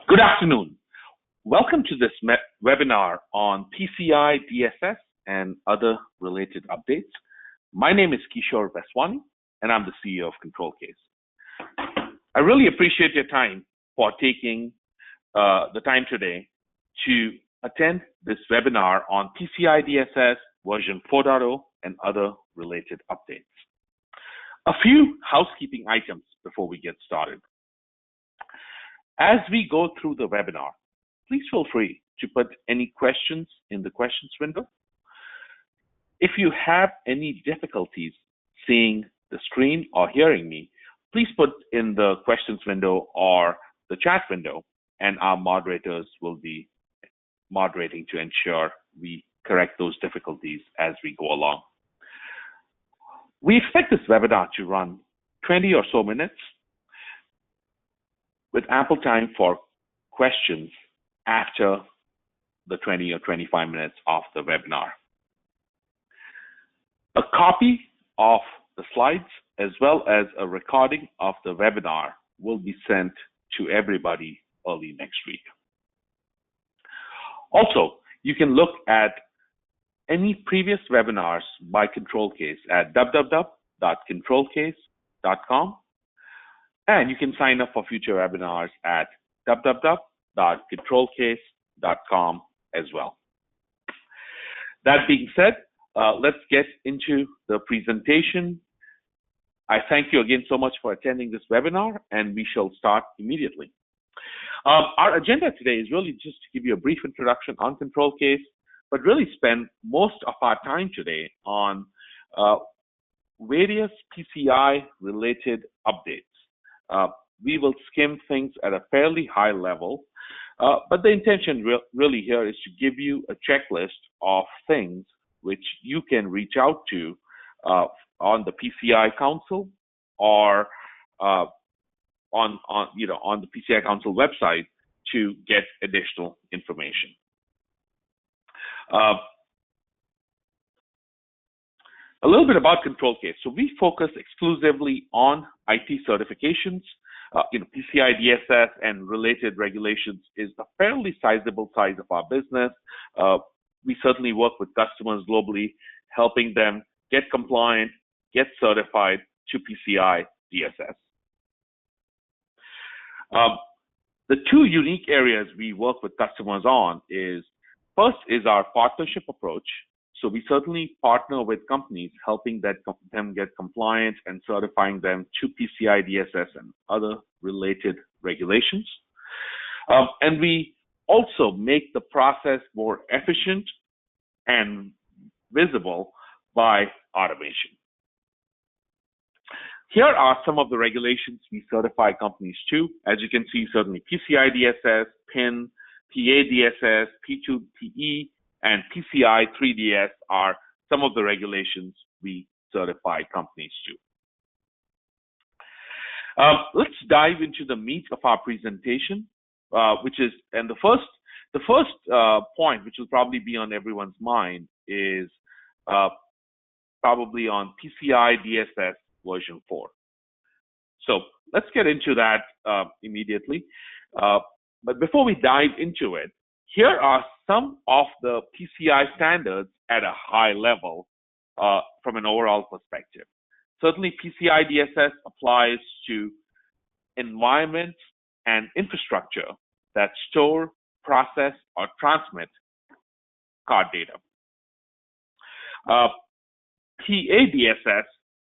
Good afternoon. Welcome to this webinar on PCI DSS and other related updates. My name is Kishore Vaswani, and I'm the CEO of ControlCase. I really appreciate your time for taking the time today to attend this webinar on PCI DSS version 4.0 and other related updates. A few housekeeping items before we get started. As we go through the webinar, please feel free to put any questions in the questions window. If you have any difficulties seeing the screen or hearing me, please put in the questions window or the chat window, and our moderators will be moderating to ensure we correct those difficulties as we go along. We expect this webinar to run 20 or so minutes, with ample time for questions after the 20 or 25 minutes of the webinar. A copy of the slides as well as a recording of the webinar will be sent to everybody early next week. Also, you can look at any previous webinars by ControlCase at www.controlcase.com. And you can sign up for future webinars at www.controlcase.com as well. That being said, let's get into the presentation. I thank you again so much for attending this webinar, and we shall start immediately. Our agenda today is really just to give you a brief introduction on ControlCase, but really spend most of our time today on various PCI-related updates. We will skim things at a fairly high level, but the intention really here is to give you a checklist of things which you can reach out to on the PCI Council or on the PCI Council website to get additional information. A little bit about ControlCase. So we focus exclusively on IT certifications. PCI DSS and related regulations is a fairly sizable size of our business. We certainly work with customers globally, helping them get compliant, get certified to PCI DSS. The two unique areas we work with customers on is, first is our partnership approach. So we certainly partner with companies, helping them get compliant and certifying them to PCI DSS and other related regulations. And we also make the process more efficient and visible by automation. Here are some of the regulations we certify companies to. As you can see, certainly PCI DSS, PIN, PA DSS, P2PE, and PCI 3DS are some of the regulations we certify companies to. Let's dive into the meat of our presentation, the first point, which will probably be on everyone's mind, is probably on PCI DSS version 4. So let's get into that immediately. But before we dive into it, here are some of the PCI standards at a high level from an overall perspective. Certainly, PCI DSS applies to environments and infrastructure that store, process, or transmit card data. PA DSS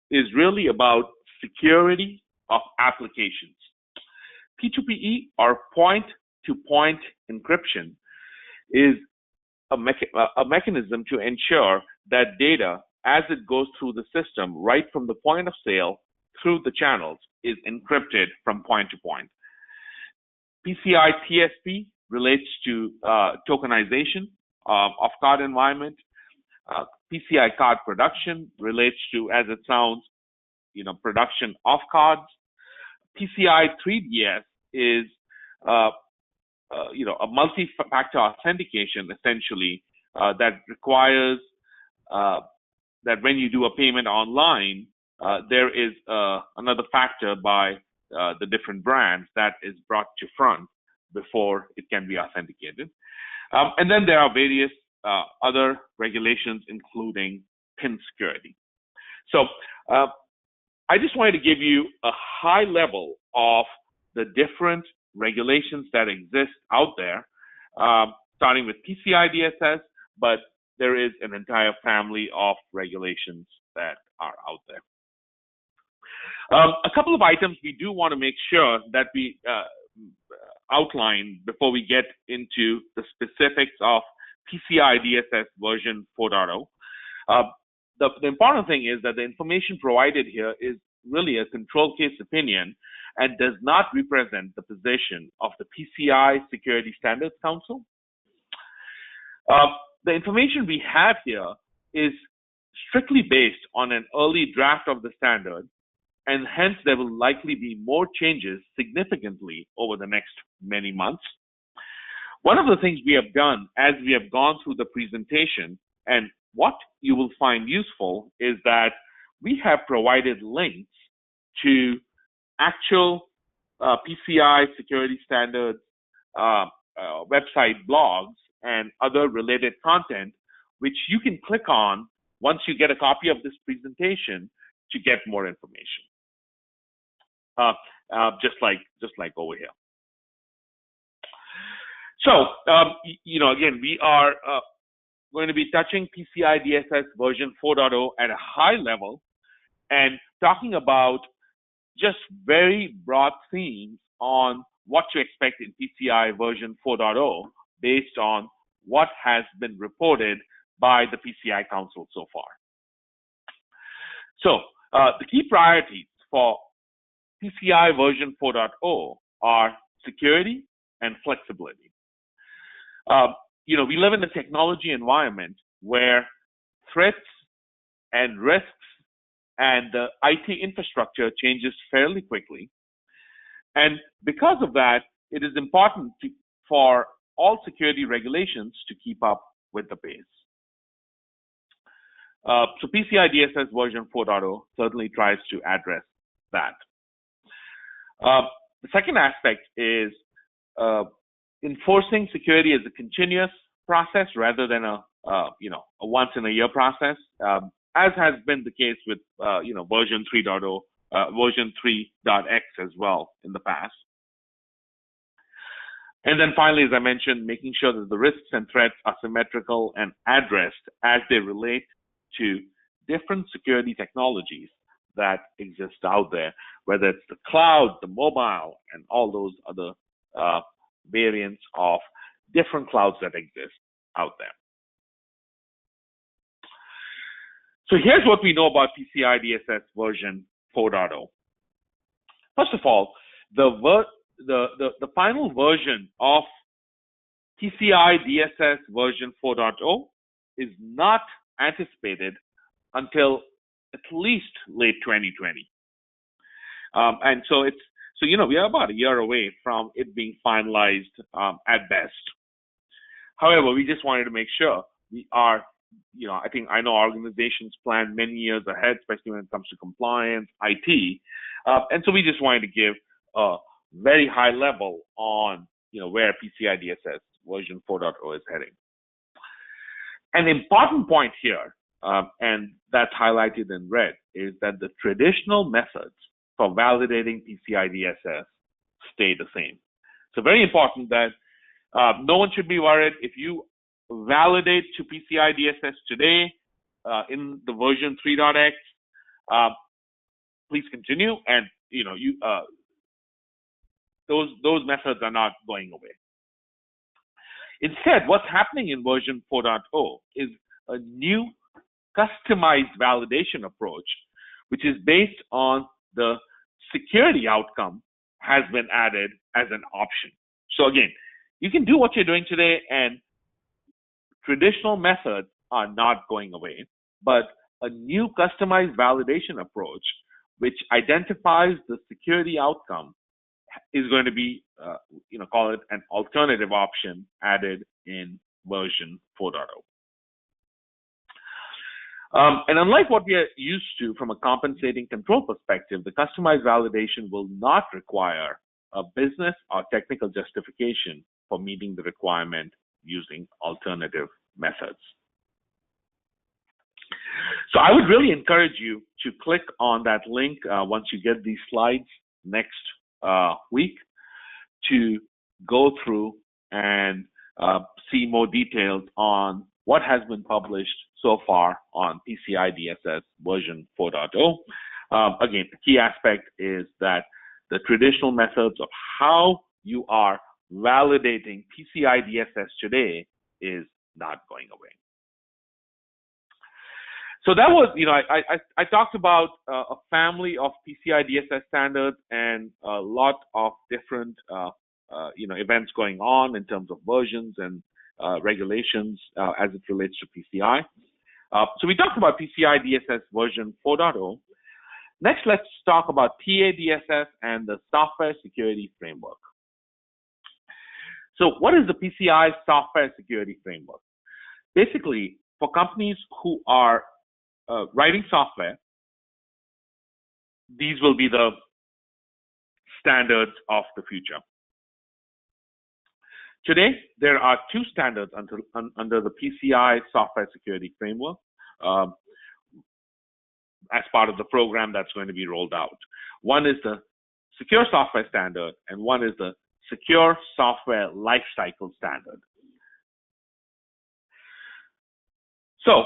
is really about security of applications. P2PE, or point-to-point encryption, is a mechanism to ensure that data, as it goes through the system, right from the point of sale through the channels, is encrypted from point to point. PCI TSP relates to tokenization of card environment. PCI card production relates to, as it sounds, production of cards. PCI 3DS is a multi-factor authentication, essentially, that requires that when you do a payment online, there is another factor by the different brands that is brought to front before it can be authenticated. And then there are various other regulations, including PIN security. So I just wanted to give you a high level of the different regulations that exist out there, starting with PCI DSS, but there is an entire family of regulations that are out there. A couple of items we do want to make sure that we outline before we get into the specifics of PCI DSS version 4.0. The important thing is that the information provided here is really a control case opinion and does not represent the position of the PCI Security Standards Council. The information we have here is strictly based on an early draft of the standard, and hence there will likely be more changes significantly over the next many months. One of the things we have done as we have gone through the presentation, and what you will find useful, is that we have provided links to actual PCI security standards website blogs and other related content, which you can click on once you get a copy of this presentation to get more information. Just like over here. So, again, we are going to be touching PCI DSS version 4.0 at a high level and talking about just very broad themes on what to expect in PCI version 4.0 based on what has been reported by the PCI Council so far. So, the key priorities for PCI version 4.0 are security and flexibility. We live in a technology environment where threats and risks and the IT infrastructure changes fairly quickly. And because of that, it is important for all security regulations to keep up with the pace. So PCI DSS version 4.0 certainly tries to address that. The second aspect is enforcing security as a continuous process rather than a once in a year process, as has been the case with version 3.0, version 3.x as well in the past. And then finally, as I mentioned, making sure that the risks and threats are symmetrical and addressed as they relate to different security technologies that exist out there, whether it's the cloud, the mobile, and all those other variants of different clouds that exist out there. So here's what we know about PCI DSS version 4.0. First of all, the final version of PCI DSS version 4.0 is not anticipated until at least late 2020. And so we are about a year away from it being finalized at best. However, we just wanted to make sure we are, I know organizations plan many years ahead, especially when it comes to compliance, IT. And so we just wanted to give a very high level on, where PCI DSS version 4.0 is heading. An important point here, and that's highlighted in red, is that the traditional methods for validating PCI DSS stay the same. So very important that no one should be worried if you validate to PCI DSS today in the version 3.x. Please continue, and those methods are not going away. Instead, what's happening in version 4.0 is a new customized validation approach, which is based on the security outcome has been added as an option. So again, you can do what you're doing today, and traditional methods are not going away, but a new customized validation approach, which identifies the security outcome, is going to be, call it an alternative option added in version 4.0. And unlike what we are used to from a compensating control perspective, the customized validation will not require a business or technical justification for meeting the requirement using alternative methods. So I would really encourage you to click on that link once you get these slides next week to go through and see more details on what has been published so far on PCI DSS version 4.0. Again, the key aspect is that the traditional methods of how you are validating PCI DSS today is not going away. So that was, I talked about a family of PCI DSS standards and a lot of different, events going on in terms of versions and regulations as it relates to PCI. So we talked about PCI DSS version 4.0. Next, let's talk about PA DSS and the Software Security Framework. So what is the PCI Software Security Framework? Basically, for companies who are writing software, these will be the standards of the future. Today, there are two standards under the PCI Software Security Framework as part of the program that's going to be rolled out. One is the Secure Software Standard, and one is the Secure Software Lifecycle Standard. So,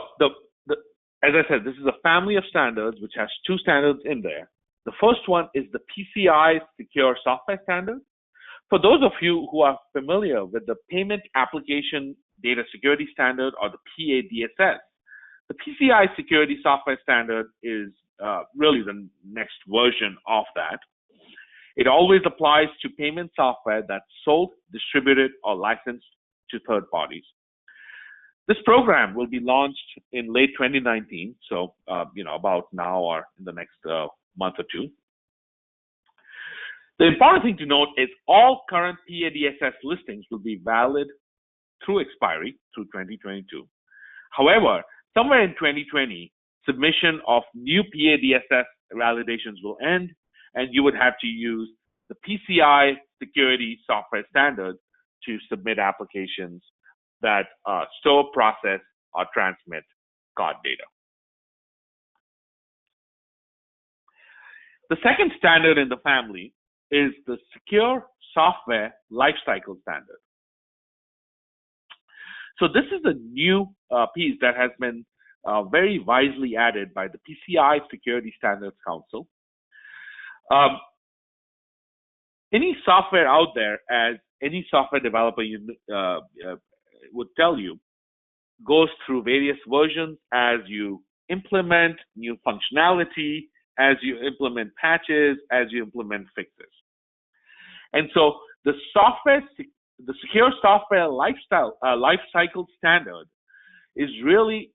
as I said, this is a family of standards which has two standards in there. The first one is the PCI Secure Software Standard. For those of you who are familiar with the Payment Application Data Security Standard, or the PA DSS, the PCI Security Software Standard is really the next version of that. It always applies to payment software that's sold, distributed, or licensed to third parties. This program will be launched in late 2019, so about now or in the next month or two. The important thing to note is all current PA DSS listings will be valid through expiry through 2022. However, somewhere in 2020, submission of new PA DSS validations will end, and you would have to use the PCI Security Software Standard to submit applications that store, process, or transmit card data. The second standard in the family is the Secure Software Lifecycle Standard. So this is a new piece that has been very wisely added by the PCI Security Standards Council. Any software out there, as any software developer would tell you, goes through various versions as you implement new functionality, as you implement patches, as you implement fixes. And so the Secure Software Lifecycle Standard is really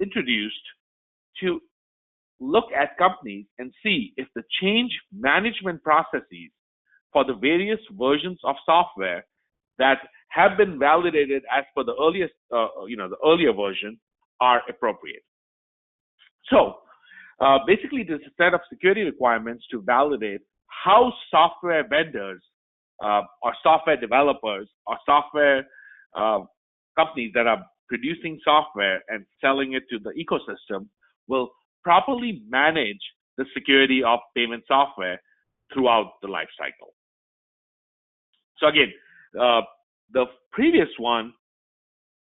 introduced to look at companies and see if the change management processes for the various versions of software that have been validated as per the earliest, the earlier version are appropriate. So basically, there's a set of security requirements to validate how software vendors or software developers or software companies that are producing software and selling it to the ecosystem will properly manage the security of payment software throughout the life cycle. So again, the previous one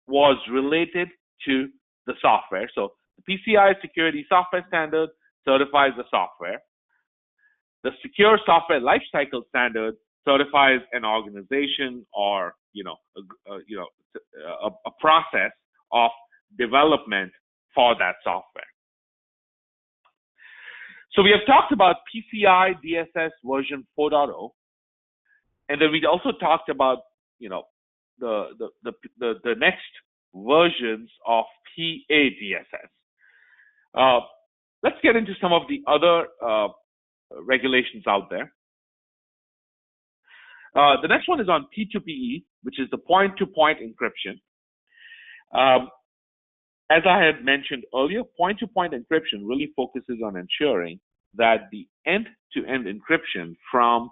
was related to the software. So the PCI Security Software Standard certifies the software. The Secure Software Lifecycle Standard certifies an organization or a process of development for that software. So we have talked about PCI DSS version 4.0, and then we also talked about the next versions of PA DSS. Let's get into some of the other regulations out there. The next one is on P2PE, which is the point-to-point encryption. As I had mentioned earlier, point-to-point encryption really focuses on ensuring that the end-to-end encryption from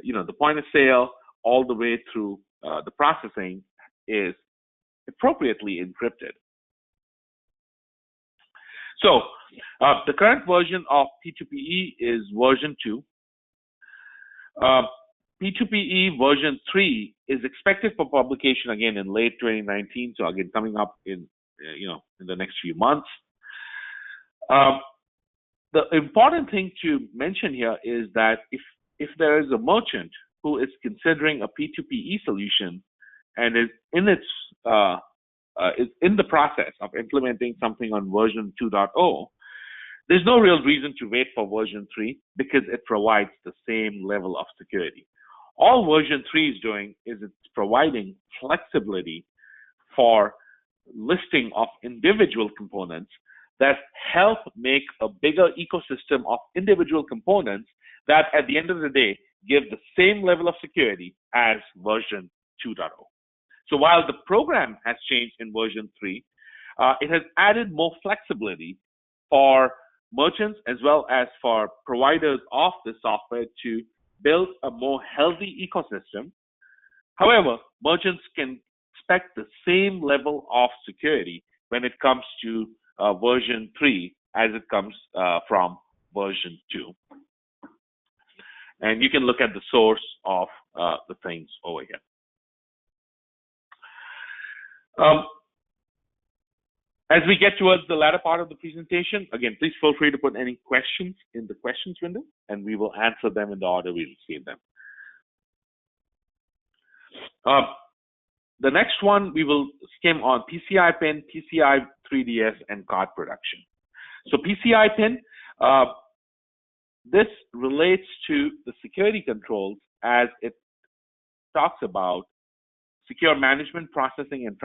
the point of sale all the way through the processing is appropriately encrypted. So the current version of P2PE is version 2. P2PE version 3 is expected for publication again in late 2019. So again, coming up in in the next few months. The important thing to mention here is that if there is a merchant who is considering a P2PE solution and is in the process of implementing something on version 2.0, there's no real reason to wait for version 3 because it provides the same level of security. All version 3 is doing is it's providing flexibility for listing of individual components that help make a bigger ecosystem of individual components that at the end of the day give the same level of security as version 2.0. So while the program has changed in version 3, it has added more flexibility for merchants as well as for providers of the software to build a more healthy ecosystem. However, merchants can expect the same level of security when it comes to version 3 as it comes from version 2. And you can look at the source of the things over here. As we get towards the latter part of the presentation, again, please feel free to put any questions in the questions window, and we will answer them in the order we receive them. The next one, we will skim on PCI PIN, PCI 3DS, and card production. So PCI PIN, this relates to the security controls as it talks about secure management, processing, and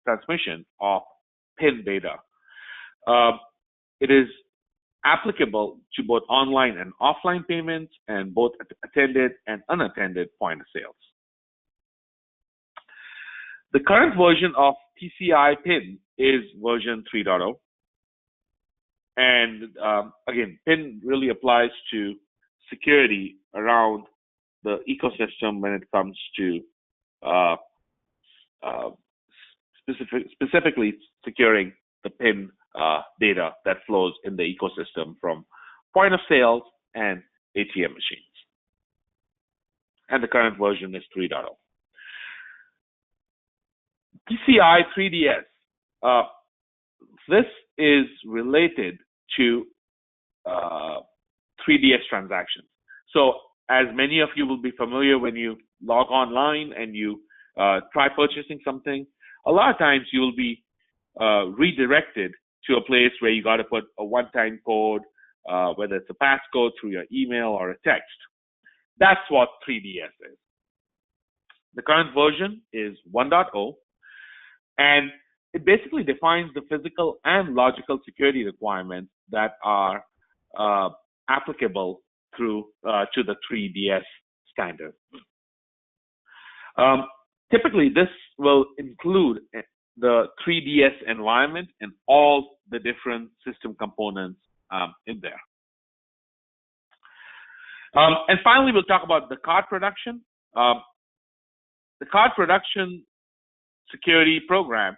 transmission of PIN data. It is applicable to both online and offline payments and both attended and unattended point of sales. The current version of PCI PIN is version 3.0. And again, PIN really applies to security around the ecosystem when it comes to specifically securing the PIN data that flows in the ecosystem from point of sales and ATM machines. And the current version is 3.0. PCI 3DS, this is related to 3DS transactions. So as many of you will be familiar when you log online and you try purchasing something, a lot of times you will be redirected to a place where you got to put a one-time code, whether it's a passcode through your email or a text. That's what 3DS is. The current version is 1.0, and it basically defines the physical and logical security requirements that are applicable through to the 3DS standard. Typically, this will include the 3DS environment and all the different system components in there. And finally, we'll talk about the card production. The card production security program,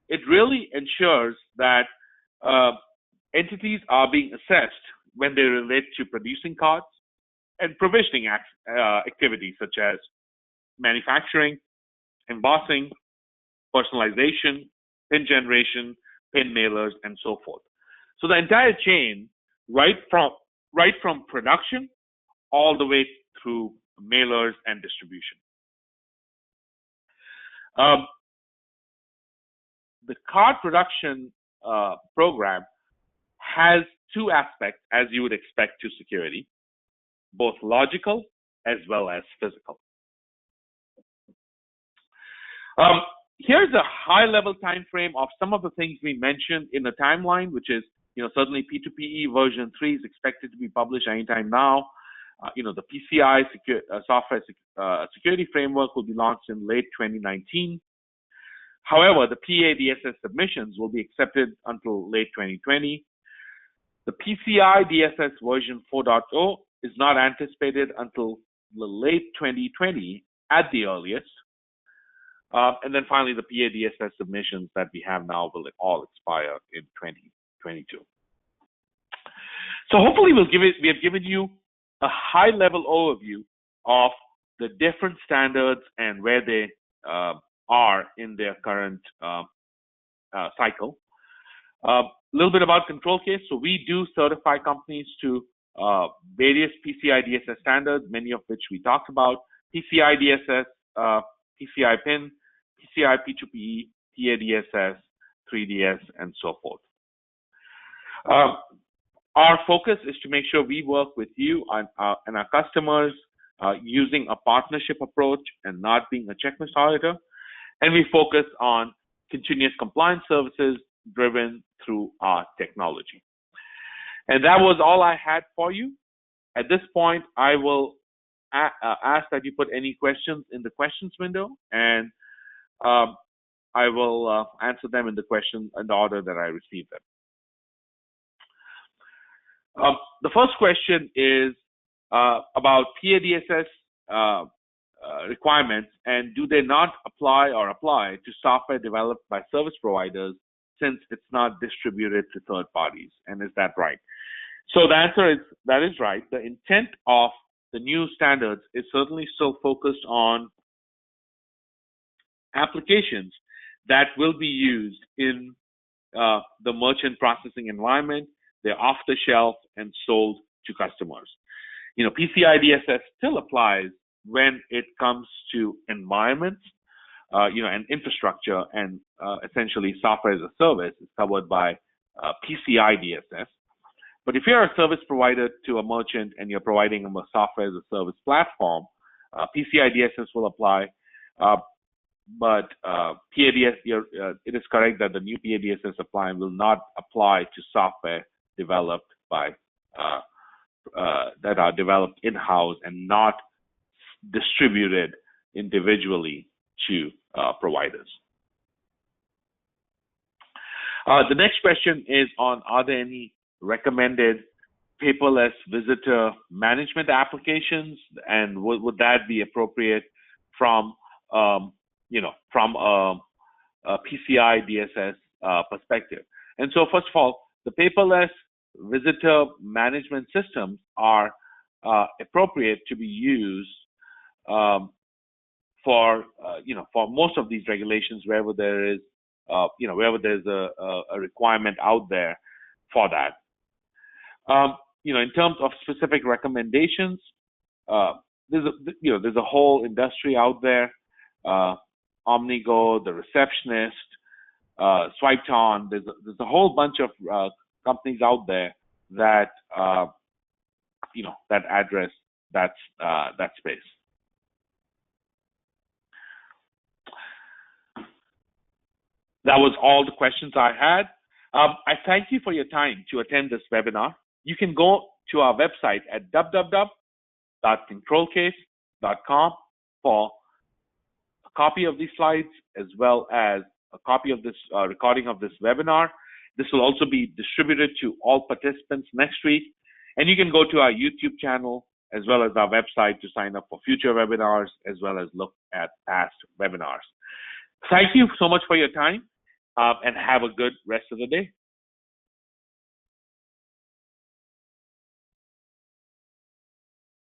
it really ensures that entities are being assessed when they relate to producing cards and provisioning activities such as manufacturing, embossing, personalization, PIN generation, PIN mailers, and so forth. So the entire chain, right from production all the way through mailers and distribution. The card production program has two aspects, as you would expect, to security, both logical as well as physical. Here's a high-level time frame of some of the things we mentioned in the timeline, which is, certainly P2PE version 3 is expected to be published anytime now. The PCI software security framework will be launched in late 2019. However, the PCI DSS submissions will be accepted until late 2020. The PCI DSS version 4.0 is not anticipated until the late 2020 at the earliest. And then finally, the PCI DSS submissions that we have now will all expire in 2022. So hopefully we have given you a high-level overview of the different standards and where they are in their current cycle. A little bit about ControlCase. So we do certify companies to various PCI DSS standards, many of which we talked about: PCI DSS, PCI PIN, PCI P2PE, PA DSS, 3DS, and so forth. Our focus is to make sure we work with you and our customers using a partnership approach and not being a checklist auditor. And we focus on continuous compliance services driven through our technology. And that was all I had for you. At this point, I will ask that you put any questions in the questions window, and I will answer them in the order that I receive them. The first question is about PCI DSS requirements, and do they not apply to software developed by service providers since it's not distributed to third parties? And is that right? So the answer is that is right. The intent of the new standards is certainly still focused on applications that will be used in the merchant processing environment. They're off the shelf and sold to customers. PCI DSS still applies when it comes to environments, and infrastructure, and essentially software as a service is covered by PCI DSS. But if you're a service provider to a merchant and you're providing them a software as a service platform, PCI DSS will apply. But it is correct that the new PCI DSS apply will not apply to software developed by that are developed in-house and not distributed individually to providers. The next question is on: are there any recommended paperless visitor management applications, and would that be appropriate from a PCI DSS perspective? And so, first of all, the paperless visitor management systems are appropriate to be used for most of these regulations wherever there is wherever there's a requirement out there for that. In terms of specific recommendations, there's a whole industry out there. Omnigo, The Receptionist, Swipeton. There's a whole bunch of companies out there that that address that space. That was all the questions I had. I thank you for your time to attend this webinar. You can go to our website at www.controlcase.com for a copy of these slides, as well as a copy of this recording of this webinar. This will also be distributed to all participants next week. And you can go to our YouTube channel as well as our website to sign up for future webinars, as well as look at past webinars. Thank you so much for your time, and have a good rest of the day.